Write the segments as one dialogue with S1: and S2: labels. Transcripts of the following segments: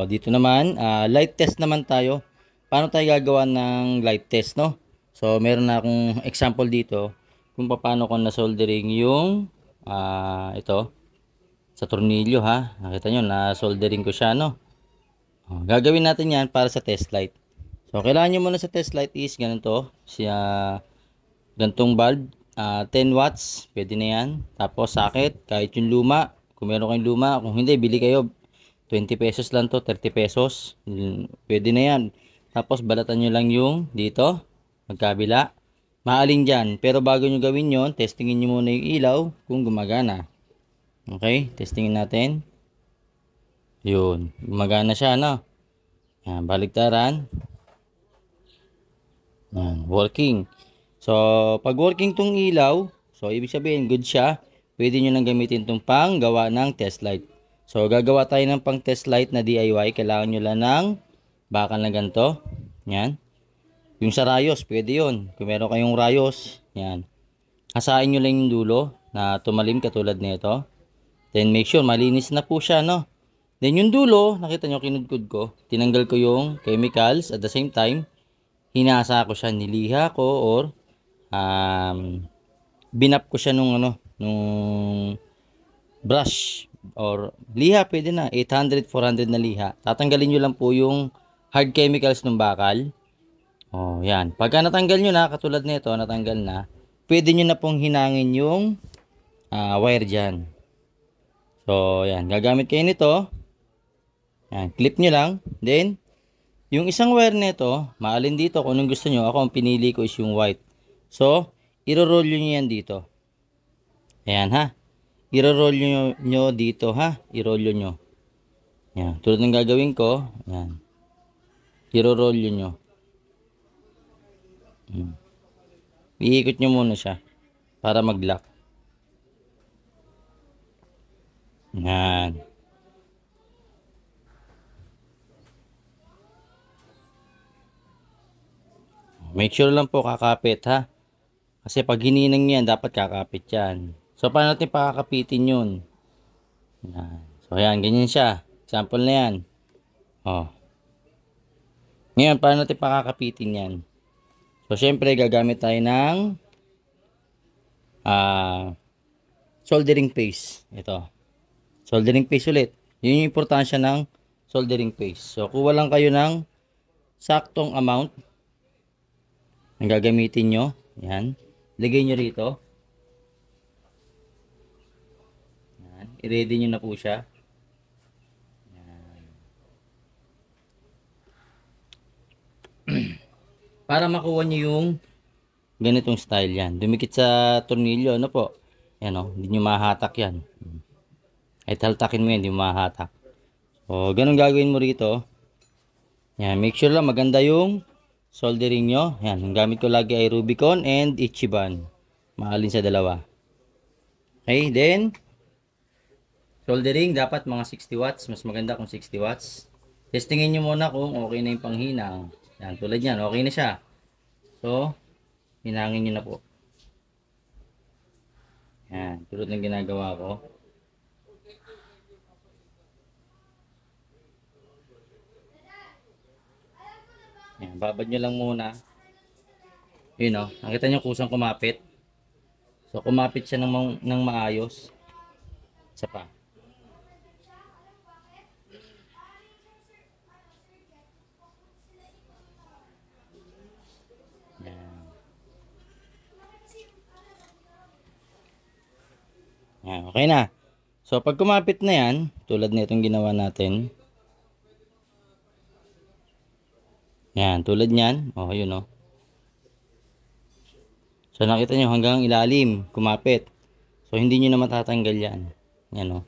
S1: dito naman, light test naman tayo. Paano tayo gagawa ng light test, no? So, meron na akong example dito kung paano ko na-soldering yung ito sa tornilyo, ha. Nakita nyo, na-soldering ko siya, no? Gagawin natin yan para sa test light. So, kailangan nyo muna sa test light is ganito, gantong bulb, 10 watts, pwede na yan. Tapos, socket, kahit yung luma, kung meron kayong luma, kung hindi, bili kayo, 20 pesos lang to, 30 pesos, pwede na yan. Tapos, balatan nyo lang yung dito, magkabila, maaling dyan. Pero bago nyo gawin yon, testingin nyo muna yung ilaw kung gumagana. Okay, testingin natin. Yun, gumagana siya, no? Yan, baligtaran. Yan, working. So, pag working tong ilaw, so ibig sabihin good siya, pwede nyo nang gamitin tong pang gawa ng test light. So, gagawa tayo ng pang test light na DIY. Kailangan nyo lang ng bakal na ganito. Yan. Yung sa rayos, pwede yun. Kung meron kayong rayos, yan. Hasain nyo lang yung dulo na tumalim katulad nito. Then, make sure malinis na po siya, no? Then, yung dulo, nakita nyo, kinudkod ko. Tinanggal ko yung chemicals at the same time, hinasa ko siya, niliha ko or binap ko siya nung brush or liha, pwede na 800 400 na liha. Tatanggalin nyo lang po yung hard chemicals ng bakal. Yan, pagka natanggal nyo na, katulad nito, natanggal na, pwede nyo na pong hinangin yung wire dyan. So yan, gagamit kayo nito. Yan, clip nyo lang. Then yung isang wire nito, maalin dito kung anong gusto nyo. Ako ang pinili ko is yung white. So, iro-roll nyo yan dito. Ayan, ha. Iro-roll nyo dito, ha. I-roll nyo. Ayan, tulad ng gagawin ko. Ayan. Iro-roll nyo. Iikot nyo muna siya para mag-lock. Ayan. Make sure lang po kakapit, ha. Kasi pag hininang yan, dapat kakapit yan. So, paano natin pakakapitin yun? Yan. So, ayan, ganyan siya. Example na yan. Ngayon, paano natin pakakapitin yan? So, syempre, gagamit tayo ng soldering paste. Ito. Soldering paste ulit. Yun yung importansya ng soldering paste. So, kuha lang kayo ng saktong amount ang gagamitin nyo. Yan. Lagay nyo rito. Yan. I-ready nyo na po siya. Yan. Para makuha nyo yung ganitong style yan. Dumikit sa tornilyo. Ano po? Yan o. Hindi nyo mahatak yan. Ay taltakin mo yan. Hindi mo mahatak. So, ganun gagawin mo rito. Yan. Make sure lang maganda yung soldering nyo. Yan, ang gamit ko lagi ay Rubicon and Ichiban. Maalin sa dalawa. Okay, then soldering dapat mga 60 watts. Mas maganda kung 60 watts. Testingin nyo muna kung okay na yung panghinang. Yan, tulad yan, okay na siya. So, hinangin nyo na po. Yan, tulad ng ginagawa ko. Yan, babad nyo lang muna. Yun o, nakita nyo kusang kumapit. So, kumapit siya ng maayos. Isa pa. Yan. Yan, okay na. So, pag kumapit na yan, tulad na itong ginawa natin. Yan, tulad niyan. Yun o. So, nakita nyo hanggang ilalim, kumapit. So, hindi nyo na matatanggal yan. Yan o.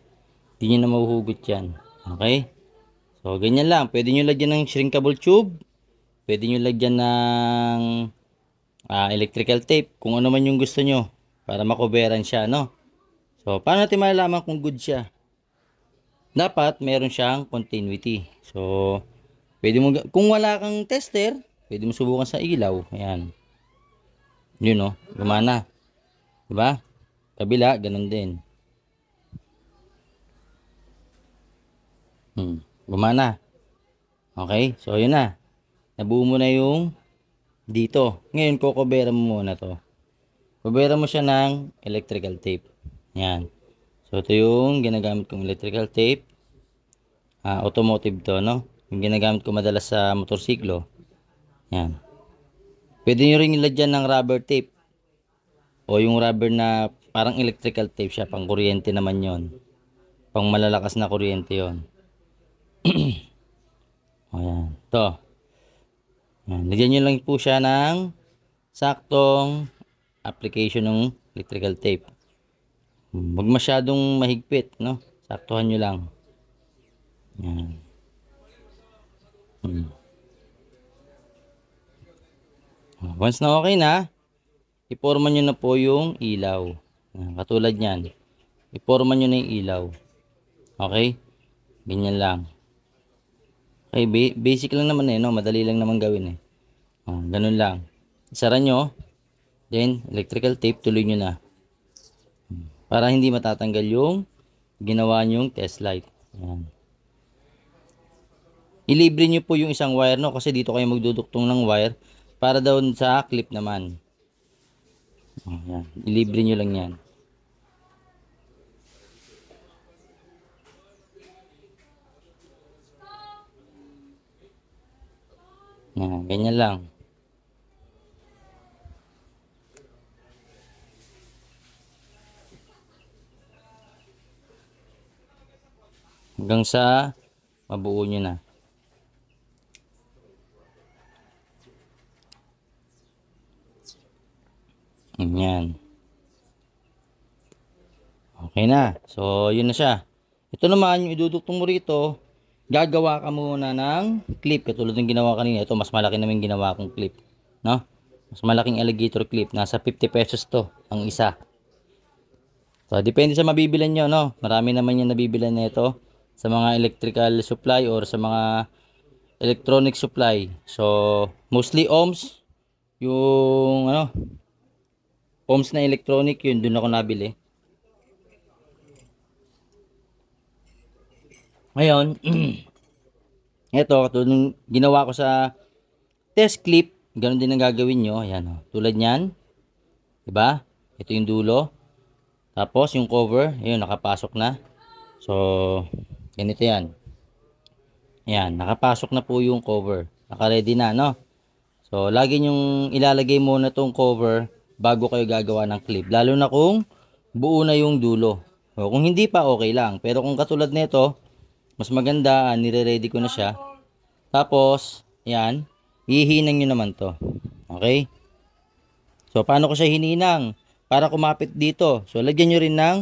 S1: Hindi nyo na mahuhugot yan. Okay? So, ganyan lang. Pwede nyo lagyan ng shrinkable tube. Pwede nyo lagyan ng electrical tape. Kung ano man yung gusto nyo. Para makoberan siya, no? So, paano natin malalaman kung good siya? Dapat, meron siyang continuity. So, pwede mo, kung wala kang tester, pwede mo subukan sa ilaw. Ayan. Yun o, gumana. Diba? Kabila, ganun din. Gumana. Okay? So, yun na. Nabuo mo na yung dito. Ngayon, kukubera mo muna to. Kubera mo siya ng electrical tape. Yan. So, ito yung ginagamit kong electrical tape. Automotive to, no? Yung ginagamit ko madalas sa motorsiklo. Yan. Pwede nyo rin ilagyan ng rubber tape. O yung rubber na parang electrical tape siya. Pang kuryente naman yon. Pang malalakas na kuryente yon. O yan. Ito. Yan. Lagyan nyo lang po siya ng saktong application ng electrical tape. Huwag masyadong mahigpit, no? Saktuhan nyo lang. Yan. Once na okay na, iporma nyo na po yung ilaw. Yan. Katulad nyan. Iporma nyo na yung ilaw. Okay? Ganyan lang. Okay, basic lang naman no? Madali lang naman gawin ganun lang. Isara nyo. Then, electrical tape, tuloy nyo na. Para hindi matatanggal yung ginawa nyong test light. Ayan. Ilibre nyo po yung isang wire, no? Kasi dito kayo magduduktong ng wire para daw sa clip naman. Ayan. Ilibre nyo lang yan. Ayan, ganyan lang. Hanggang sa mabuo nyo na. Ayan. Okay na. So, yun na siya. Ito naman, yung iduduktong mo rito, gagawa ka muna ng clip. Katulad ng ginawa kanina. Ito, mas malaki naman ginawa kong clip. No? Mas malaking alligator clip. Nasa 50 pesos to, ang isa. So, depende sa mabibilan nyo, no? Marami naman yung nabibilan na ito sa mga electrical supply or sa mga electronic supply. So, mostly ohms. Yung, ohms na electronic, yun, dun ako nabili. Ngayon, ito, katulad ginawa ko sa test clip, ganun din ang gagawin nyo. Ayan, tulad nyan. Diba? Ito yung dulo. Tapos, yung cover, ayun, nakapasok na. So, ganito yan. Ayan, nakapasok na po yung cover. Naka-ready na, no? So, lagi nyong ilalagay muna tong cover bago kayo gagawa ng clip. Lalo na kung buo na yung dulo. So, kung hindi pa, okay lang. Pero kung katulad nito, mas maganda, nire-ready ko na siya. Tapos, yan, hihinang nyo naman to. Okay? So, paano ko siya hininang? Para kumapit dito. So, lagyan nyo rin ng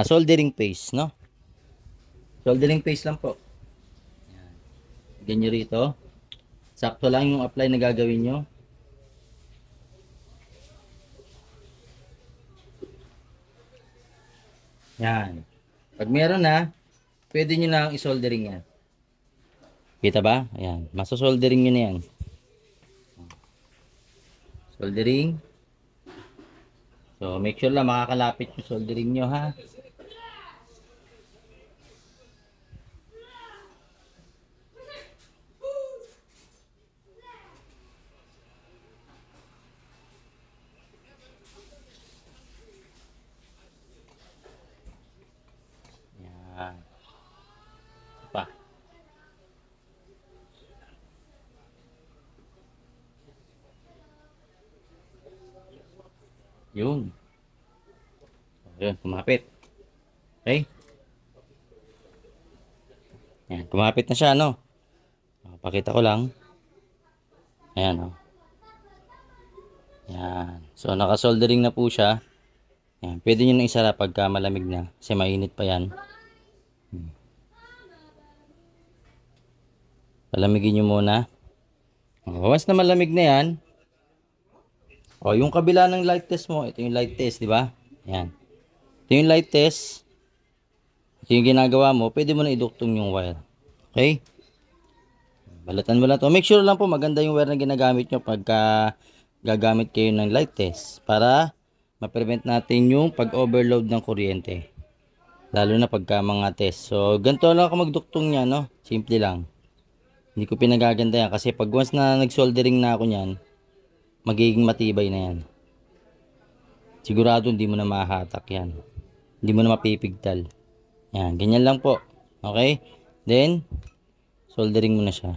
S1: soldering paste, no? Soldering paste lang po. Yan. Lagyan nyo rito. Sakto lang yung apply na gagawin nyo. Yan. Pag meron na, pwede nyo na i-soldering yan. Kita ba? Ayan. Masosoldering nyo na yan. Soldering. So, make sure lang makakalapit yung soldering nyo, ha? Yan. Pa. Yun. Yun, kumapit. Okay? Yan, kumapit na siya, no? Pakita ko lang. Ayan, oh. Yan. So, naka-soldering na po siya. Yan. Pwede nyo nang isara pagka malamig na. Kasi mainit pa yan. Palamigin nyo muna. Once na malamig na yan, yung kabila ng light test mo, ito yung light test, di ba? Yan. Ito yung light test. Ito yung ginagawa mo. Pwede mo na iduktong yung wire. Okay? Balatan mo lang to. Make sure lang po maganda yung wire na ginagamit nyo pagka gagamit kayo ng light test. Para ma-prevent natin yung pag-overload ng kuryente. Lalo na pagka mga test. So, ganito lang ako magduktong niya, no? Simple lang. Hindi ko pinagaganda yan kasi pag once na nag-soldering na ako niyan, magiging matibay na yan. Sigurado hindi mo na mahahatak yan. Hindi mo na mapipigtal. Yan, ganyan lang po. Okay? Then, soldering mo na siya.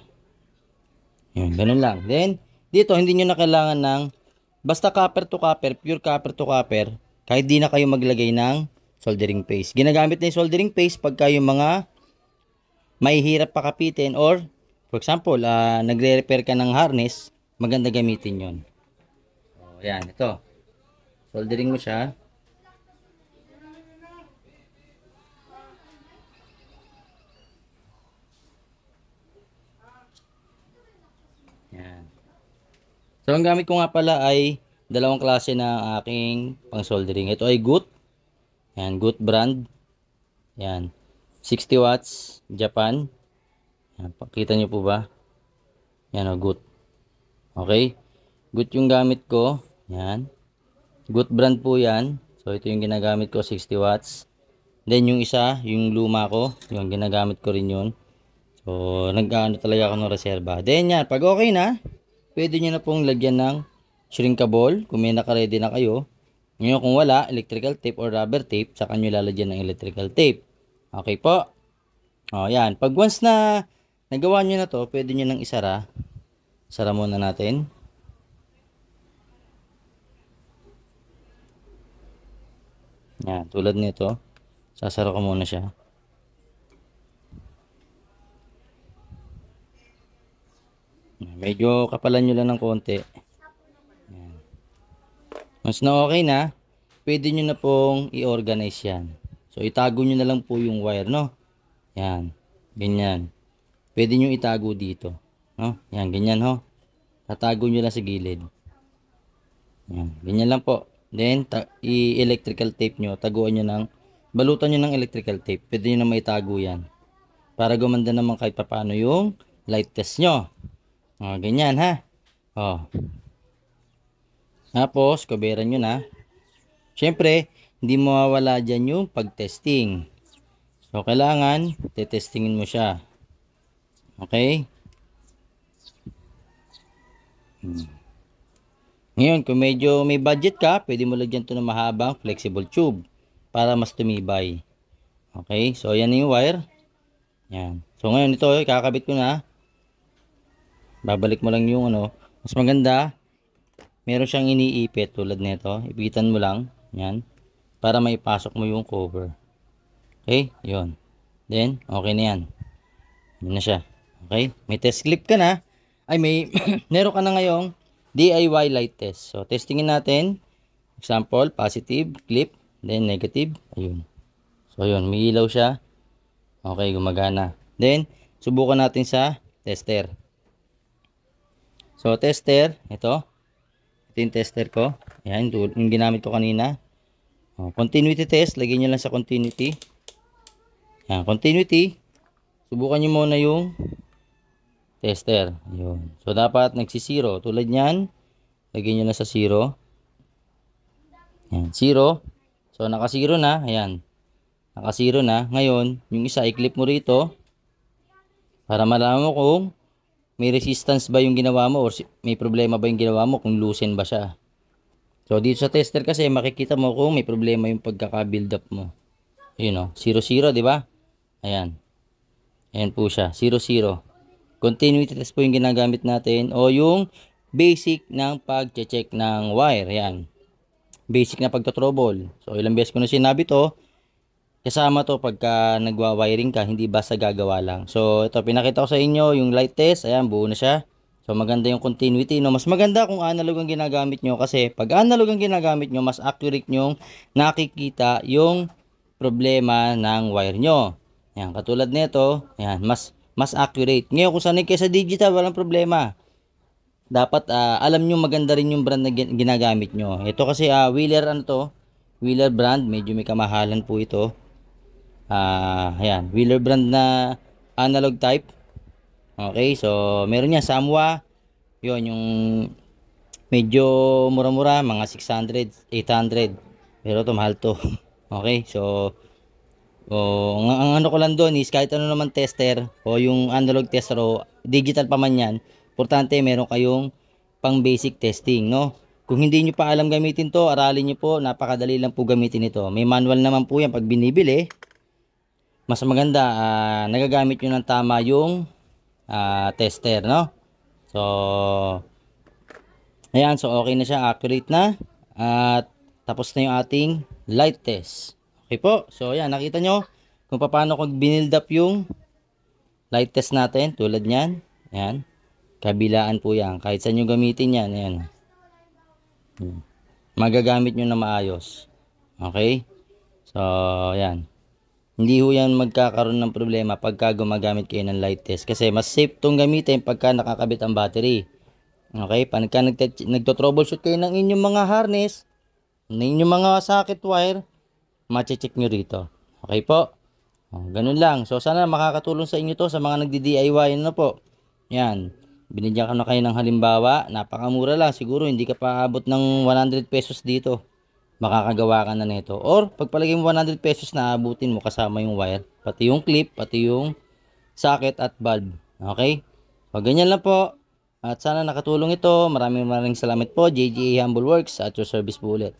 S1: Yan, ganun lang. Then, dito hindi nyo na kailangan ng basta copper to copper, pure copper to copper, kahit di na kayo maglagay ng soldering paste. Ginagamit na yung soldering paste pagka yung mga mahihirap pakapitin or for example, nagre-repair ka ng harness, maganda gamitin yon. So, yan, ito. Soldering mo siya. Yan. So, ang gamit ko nga pala ay dalawang klase na aking pang soldering. Ito ay Good. Yan, Good brand. Yan. 60 watts, Japan. Yan, pakita nyo po ba? Yan o, Good. Okay. Good yung gamit ko. Yan. Good brand po yan. So, ito yung ginagamit ko, 60 watts. Then, yung isa, yung luma ko, yung ginagamit ko rin yun. So, nag-ano talaga ako ng reserva. Then, yan. Pag okay na, pwede nyo na pong lagyan ng shrinkable kung may naka-ready na kayo. Ngayon, kung wala, electrical tape or rubber tape, saka nyo lalagyan ng electrical tape. Okay po. O, yan. Pag once na nagawa nyo na to, pwede nyo nang isara. Sara muna natin. Yan, tulad nito. Sasara ko muna siya. Medyo kapalan nyo lang ng konti. Yan. Once na okay na, pwede nyo na pong i-organize yan. So, itago nyo na lang po yung wire, no? Yan. Ganyan. Pwede nyo itago dito. No? Yan, ganyan, ho. Tatago nyo lang sa gilid. Yan. Ganyan lang po. Then, i-electrical tape nyo. Taguan nyo ng, balutan nyo ng electrical tape. Pwede nyo na may tago yan. Para gumanda naman kahit paano yung light test nyo. O, ganyan, ha. O. Tapos, kuberan nyo na. Siyempre, hindi mawawala dyan yung pag-testing. So, kailangan, tetestingin mo siya. Okay? Ngayon, kung medyo may budget ka, pwede mo lagyan ito ng mahabang flexible tube para mas tumibay. Okay? So, yan yung wire. Yan. So, ngayon ito, kakabit ko na. Babalik mo lang yung ano. Mas maganda, meron siyang iniipit tulad nito. Ipitan mo lang. Yan. Para maipasok mo yung cover. Okay? Yun. Then, okay na yan. Yun na siya. Okay? May test clip ka na. Ay, may meron ka na ngayong DIY light test. So, testingin natin. Example, positive, clip, then negative. Ayun. So, yun. May ilaw siya. Okay, gumagana. Then, subukan natin sa tester. So, tester. Ito. Ito yung tester ko. Ayan, yung ginamit ko kanina. Continuity test. Lagyan nyo lang sa continuity. Ayan, continuity. Subukan nyo muna yung tester. Ayun. So, dapat nagsisiro. Tulad nyan. Lagyan nyo na sa 0. Ayan, 0. So, naka-0 na. Ayan. Naka-0 na. Ngayon, yung isa, i-clip mo rito. Para malaman mo kung may resistance ba yung ginawa mo or may problema ba yung ginawa mo kung loosen ba siya. So, dito sa tester kasi makikita mo kung may problema yung pagkaka-build up mo. Ayun o. 0-0, di ba? Ayan. Ayan po siya. 0-0. Continuity test po yung ginagamit natin o yung basic ng pag-check ng wire. Ayan. Basic na pagto-trouble. So, ilang beses ko na sinabi to. Kasama to pagka nagwa-wiring ka, hindi basta gagawa lang. So, ito pinakita ko sa inyo yung light test. Ayan, buo na siya. So, maganda yung continuity, no? Mas maganda kung analog ang ginagamit nyo kasi pag analog ang ginagamit nyo, mas accurate nyong nakikita yung problema ng wire nyo. Ayan, katulad nito, ayan, mas accurate. Ngayon, kung sanay kayo sa digital, walang problema. Dapat alam nyo maganda rin yung brand na ginagamit nyo. Ito kasi Wheeler, ano to? Wheeler brand, medyo may kamahalan po ito. Ayan, Wheeler brand na analog type. Okay, so meron niya Samwa. Yun, yung medyo mura-mura, mga 600, 800. Pero ito mahal to. Okay, so O ang ano ko lang doon is kahit ano naman tester o yung analog tester o digital pa man yan, importante meron kayong pang basic testing, no? Kung hindi nyo pa alam gamitin to, aralin nyo po, napakadali lang po gamitin ito. May manual naman po yan pag binibili. Mas maganda, nagagamit nyo ng tama yung tester, no? So, ayan, so okay na siya, accurate na. At tapos na yung ating light test. Okay po, so ayan, nakita nyo kung paano ko binild up yung light test natin, tulad nyan. Ayan, kabilaan po yan, kahit saan nyo gamitin yan, ayan. Magagamit nyo na maayos. Okay, so ayan. Hindi ho yan magkakaroon ng problema pagka gumagamit kayo ng light test. Kasi mas safe itong gamitin pagka nakakabit ang battery. Okay, pagka nagto-troubleshoot kayo ng inyong mga harness, ng inyong mga socket wire, mache-check nyo rito. Okay po? Ganun lang. So sana makakatulong sa inyo to sa mga nagdi-DIY na po. Yan. Binigyan ko na kayo ng halimbawa. Napakamura lang. Siguro hindi ka pa abot ng 100 pesos dito. Makakagawa ka na nito. Or pagpalagay mo 100 pesos na abutin mo kasama yung wire, pati yung clip, pati yung socket at bulb. Okay? So ganyan lang po. At sana nakatulong ito. Maraming salamat po. JGA Humble Works at your service po ulit.